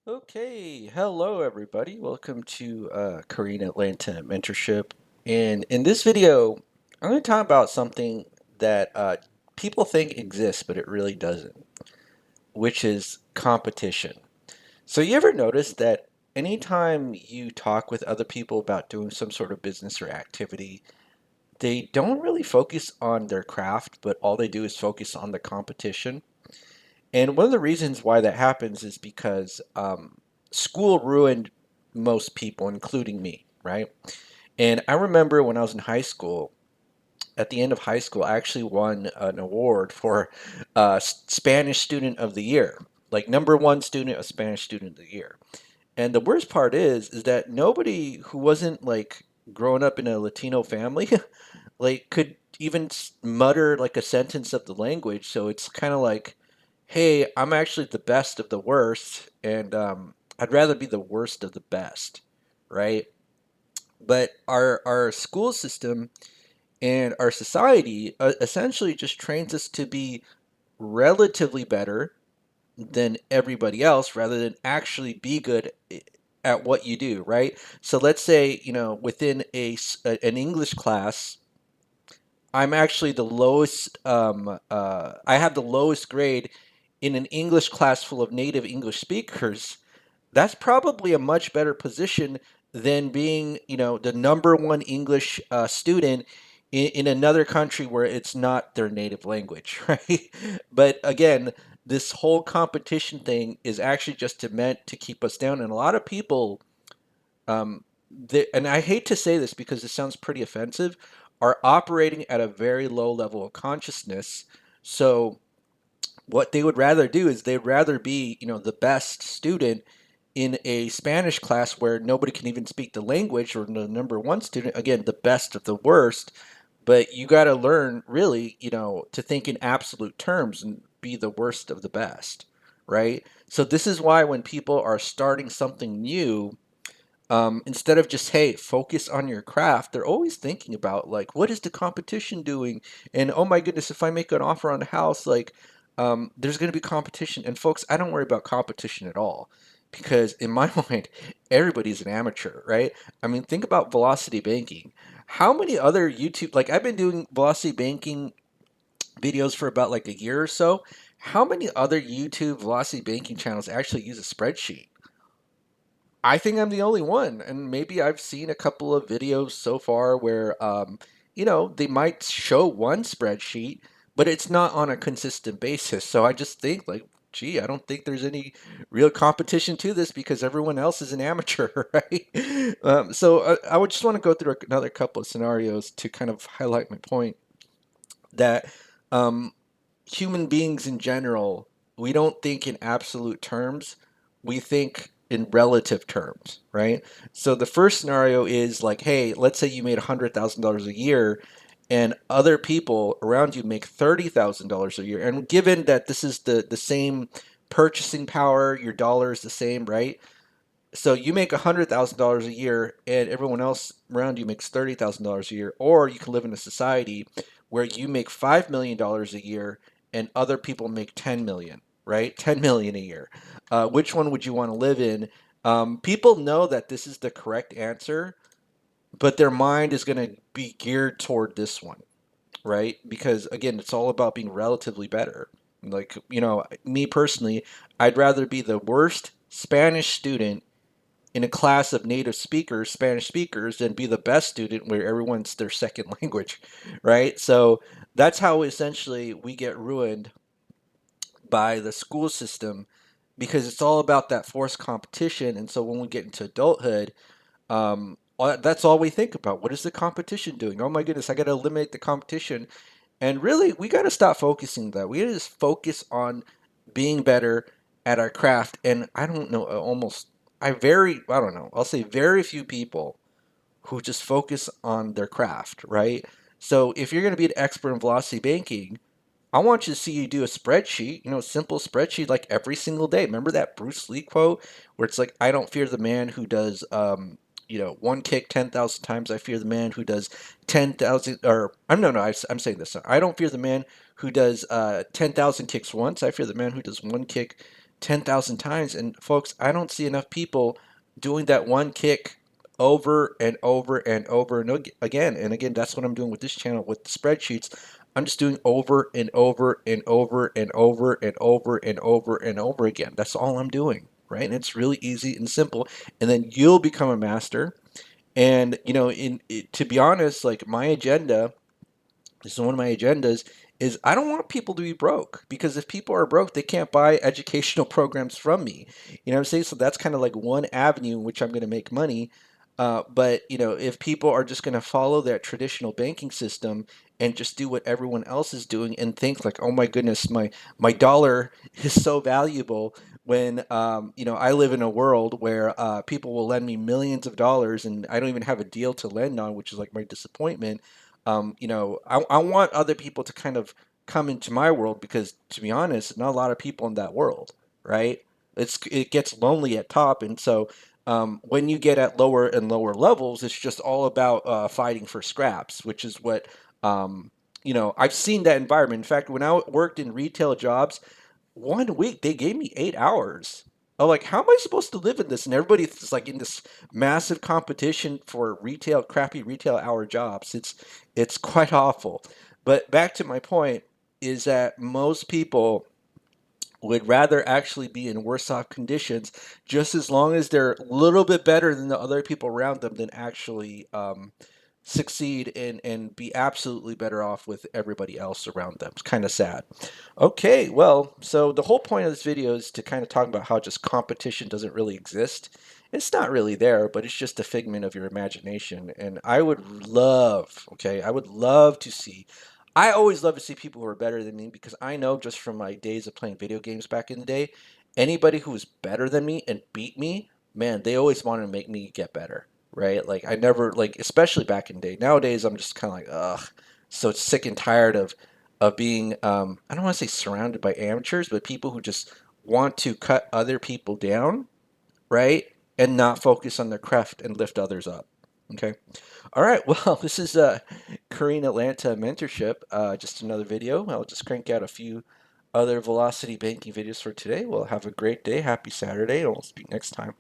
Okay, hello everybody. Welcome to Korean Atlanta Mentorship. And in this video, I'm going to talk about something that people think exists, but it really doesn't, which is competition. So you ever notice that anytime you talk with other people about doing some sort of business or activity, they don't really focus on their craft, but all they do is focus on the competition? And one of the reasons why that happens is because school ruined most people, including me, right? And I remember when I was in high school, at the end of high school, I actually won an award for Spanish Student of the Year, like number one student of Spanish Student of the Year. And the worst part is that nobody who wasn't like growing up in a Latino family like could even mutter like a sentence of the language. So it's kind of like, hey, I'm actually the best of the worst, and I'd rather be the worst of the best, right? But our school system and our society essentially just trains us to be relatively better than everybody else rather than actually be good at what you do, right? So let's say, within an English class, I'm actually the lowest. I have the lowest grade in an English class full of native English speakers. That's probably a much better position than being, the number one English student in another country where it's not their native language, right? But again, this whole competition thing is actually just meant to keep us down, and a lot of people and I hate to say this because it sounds pretty offensive, are operating at a very low level of consciousness. So what they would rather do is they'd rather be, the best student in a Spanish class where nobody can even speak the language, or the number one student, again, the best of the worst. But you got to learn really, to think in absolute terms and be the worst of the best, right? So this is why when people are starting something new, instead of just, hey, focus on your craft, they're always thinking about like, what is the competition doing? And oh my goodness, if I make an offer on a house, like, there's going to be competition. And folks, I don't worry about competition at all because in my mind, everybody's an amateur, right? I mean, think about velocity banking. How many other YouTube, like I've been doing velocity banking videos for about like a year or so. How many other YouTube velocity banking channels actually use a spreadsheet? I think I'm the only one, and maybe I've seen a couple of videos so far where, they might show one spreadsheet, but it's not on a consistent basis. So I just think like, gee, I don't think there's any real competition to this because everyone else is an amateur, right? So I would just want to go through another couple of scenarios to kind of highlight my point that um, human beings in general, we don't think in absolute terms. We think in relative terms, right? So the first scenario is like, hey, let's say you made $100,000 a year and other people around you make $30,000 a year. And given that this is the same purchasing power, your dollar is the same, right? So you make $100,000 a year and everyone else around you makes $30,000 a year, or you can live in a society where you make $5 million a year and other people make 10 million, right? 10 million a year. Which one would you want to live in? People know that this is the correct answer, but their mind is going to be geared toward this one, right? Because again, it's all about being relatively better. Like, me personally, I'd rather be the worst Spanish student in a class of native speakers, Spanish speakers, and be the best student where everyone's their second language, right? So that's how essentially we get ruined by the school system because it's all about that forced competition. And so when we get into adulthood, that's all we think about. What is the competition doing? Oh my goodness, I got to eliminate the competition. And really, we got to stop focusing on that. We got to just focus on being better at our craft. And I don't know, I don't know, I'll say very few people who just focus on their craft, right? So if you're going to be an expert in velocity banking, I want you to see you do a spreadsheet, a simple spreadsheet like every single day. Remember that Bruce Lee quote where it's like, I don't fear the man who does, one kick 10,000 times. I fear the man who does 10,000, or I'm no, no, I'm saying this. I don't fear the man who does 10,000 kicks once. I fear the man who does one kick 10,000 times. And folks, I don't see enough people doing that one kick over and over and over and again. And again, that's what I'm doing with this channel with the spreadsheets. I'm just doing over and over and over and over and over and over and over again. That's all I'm doing, right? And it's really easy and simple. And then you'll become a master. And to be honest, like my agenda, this is one of my agendas, is I don't want people to be broke, because if people are broke, they can't buy educational programs from me. You know what I'm saying? So that's kind of like one avenue in which I'm going to make money. But if people are just going to follow that traditional banking system and just do what everyone else is doing and think like, oh my goodness, my dollar is so valuable, when I live in a world where people will lend me millions of dollars and I don't even have a deal to lend on, which is like my disappointment. I want other people to kind of come into my world, because to be honest, not a lot of people in that world, right? It gets lonely at top, and so when you get at lower and lower levels, it's just all about fighting for scraps, which is what I've seen that environment. In fact, when I worked in retail jobs, one week they gave me 8 hours. I'm like, how am I supposed to live in this? And everybody's like in this massive competition for crappy retail hour jobs. It's quite awful. But back to my point is that most people would rather actually be in worse off conditions, just as long as they're a little bit better than the other people around them, than actually succeed and be absolutely better off with everybody else around them. It's kind of sad. Okay, well, so the whole point of this video is to kind of talk about how just competition doesn't really exist. It's not really there, but it's just a figment of your imagination. And I would love to see, I always love to see people who are better than me, because I know just from my days of playing video games back in the day, anybody who was better than me and beat me, man, they always wanted to make me get better, right? Like I never, like, especially back in the day. Nowadays, I'm just kind of like, ugh, so sick and tired of being, I don't want to say surrounded by amateurs, but people who just want to cut other people down, right? And not focus on their craft and lift others up. Okay. All right. Well, this is Korean Atlanta mentorship. Just another video. I'll just crank out a few other velocity banking videos for today. Well, have a great day. Happy Saturday. And we'll speak next time.